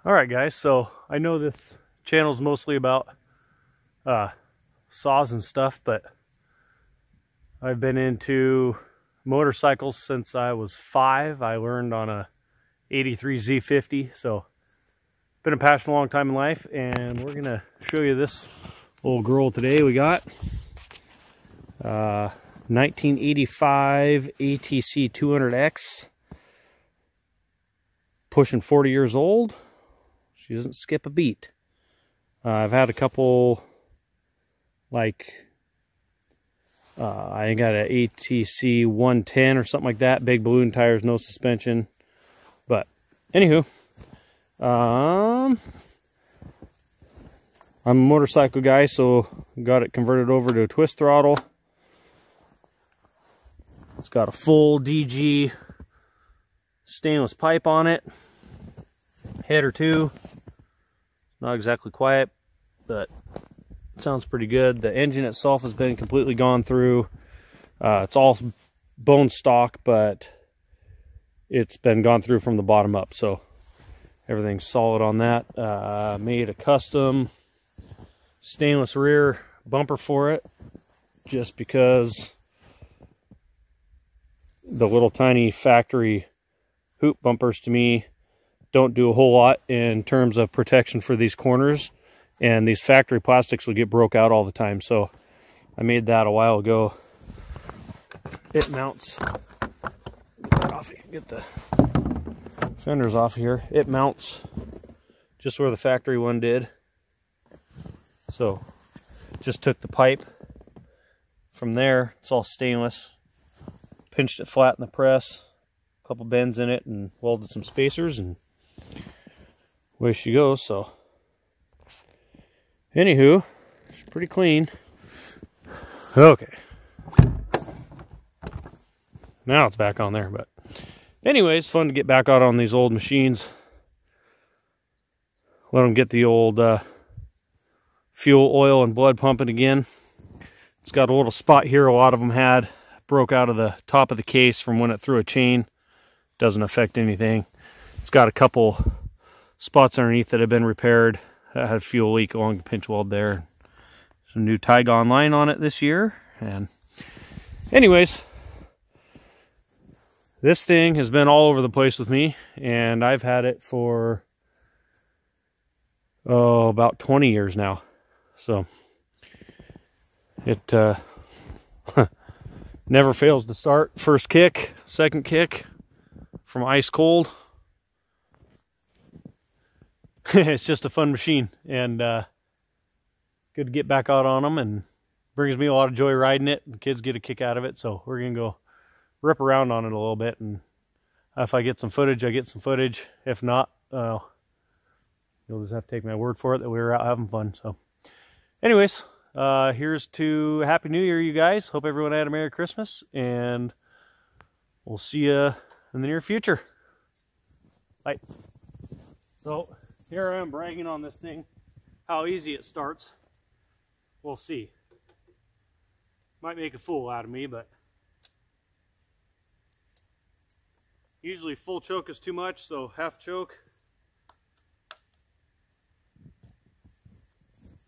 Alright guys, so I know this channel is mostly about saws and stuff, but I've been into motorcycles since I was 5. I learned on a 83 Z50, so been a passion a long time in life, and we're gonna show you this little girl today. We got 1985 ATC 200X, pushing 40 years old. She doesn't skip a beat. I've had a couple, like, I got an ATC 110 or something like that. Big balloon tires, no suspension. But, anywho, I'm a motorcycle guy, so got it converted over to a twist throttle. It's got a full DG stainless pipe on it. Head or two. Not exactly quiet, but it sounds pretty good. The engine itself has been completely gone through. It's all bone stock, but it's been gone through from the bottom up, so everything's solid on that. Made a custom stainless rear bumper for it, just because the little tiny factory hoop bumpers to me don't do a whole lot in terms of protection for these corners, and these factory plastics will get broke out all the time. So I made that a while ago. It mounts, get the fenders off here. It mounts just where the factory one did. So just took the pipe from there. It's all stainless. Pinched it flat in the press, a couple bends in it, and welded some spacers, and away she goes. So anywho, it's pretty clean. Okay, now it's back on there. But anyways, fun to get back out on these old machines, let them get the old fuel, oil, and blood pumping again. It's got a little spot here a lot of them had. Broke out of the top of the case from when it threw a chain. Doesn't affect anything. It's got a couple spots underneath that have been repaired. That had fuel leak along the pinch weld there. Some new Tygon line on it this year. And anyways, this thing has been all over the place with me, and I've had it for about 20 years now. So it never fails to start. First kick, second kick from ice cold. It's just a fun machine, and good to get back out on them, and brings me a lot of joy riding it. The kids get a kick out of it, so we're gonna go rip around on it a little bit, and if I get some footage, I get some footage. If not, you'll just have to take my word for it that we were out having fun. So anyways, here's to Happy New Year, you guys. Hope everyone had a Merry Christmas, and we'll see you in the near future. Bye. So here I am bragging on this thing, how easy it starts. We'll see. Might make a fool out of me, but usually full choke is too much, so half choke.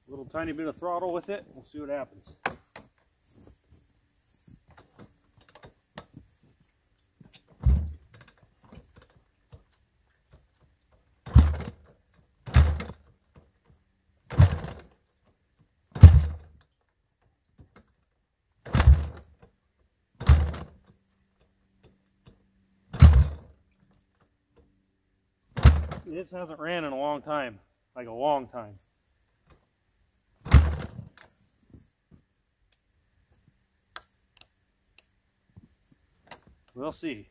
A little tiny bit of throttle with it. We'll see what happens. This hasn't ran in a long time, like a long time. We'll see.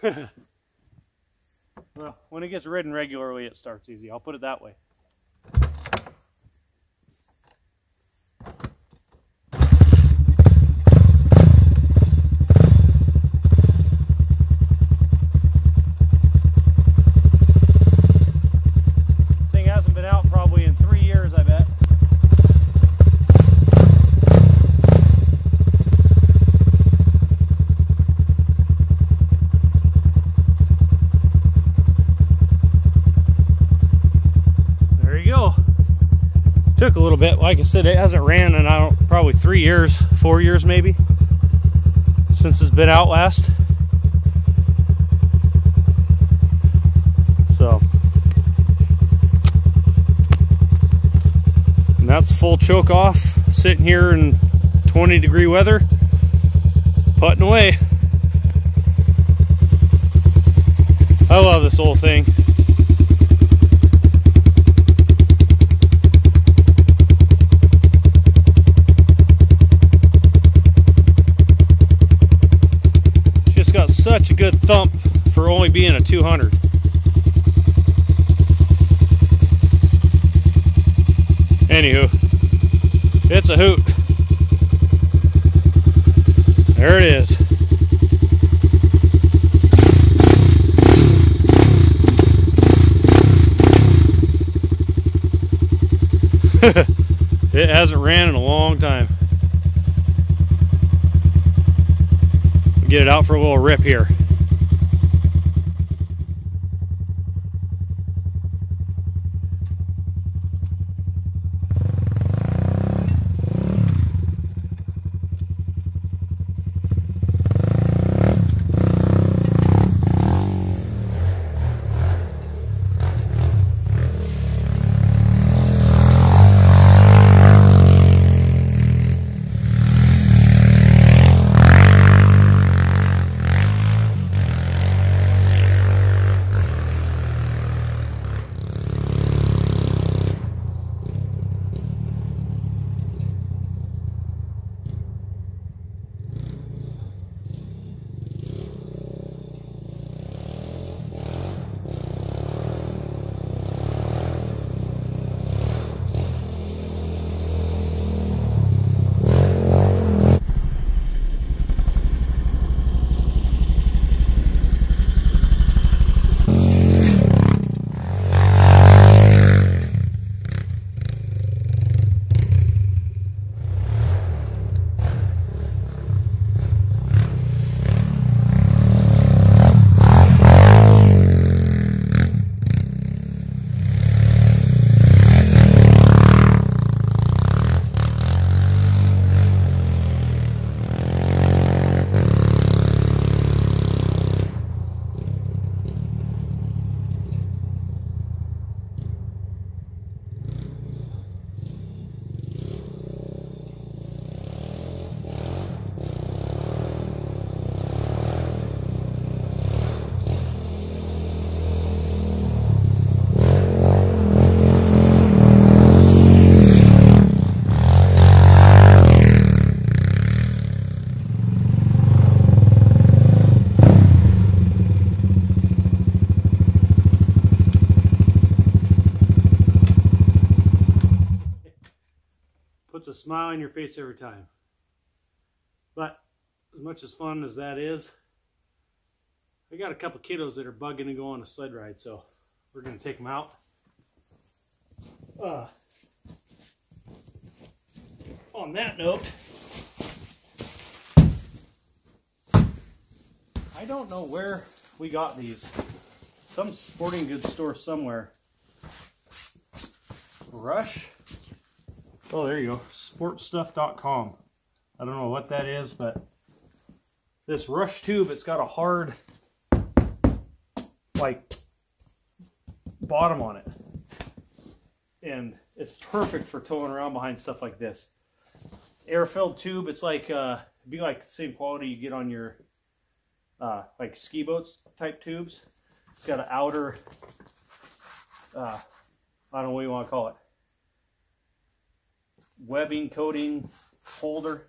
Well, when it gets ridden regularly, it starts easy. I'll put it that way. took a little bit. Like I said, it hasn't ran in probably 3 years, 4 years maybe, since it's been out last. So, and that's full choke off, sitting here in 20-degree weather, putting away. I love this whole thing. Just got such a good thump for only being a 200. Anywho, it's a hoot. There it is. It hasn't ran in a long time. Get it out for a little rip here. Puts a smile on your face every time. But as much as fun as that is, I got a couple kiddos that are bugging to go on a sled ride, so we're going to take them out. On that note, I don't know where we got these. Some sporting goods store somewhere. Rush? Oh, there you go. Sportstuff.com. I don't know what that is, but this Rush tube, it's got a hard, like, bottom on it. And it's perfect for towing around behind stuff like this. It's air-filled tube. It's like, it'd be like the same quality you get on your, like, ski boats type tubes. It's got an outer, I don't know what you want to call it, webbing, coating, holder,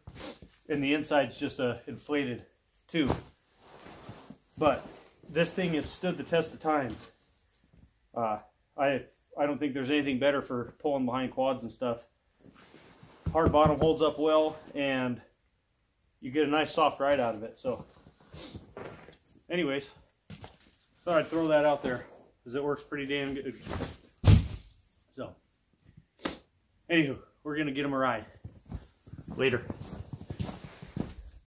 and the inside's just a inflated tube. But this thing has stood the test of time. I don't think there's anything better for pulling behind quads and stuff. Hard bottom holds up well, and you get a nice soft ride out of it. So anyways, thought I'd throw that out there because it works pretty damn good. So anywho, we're gonna get them a ride later.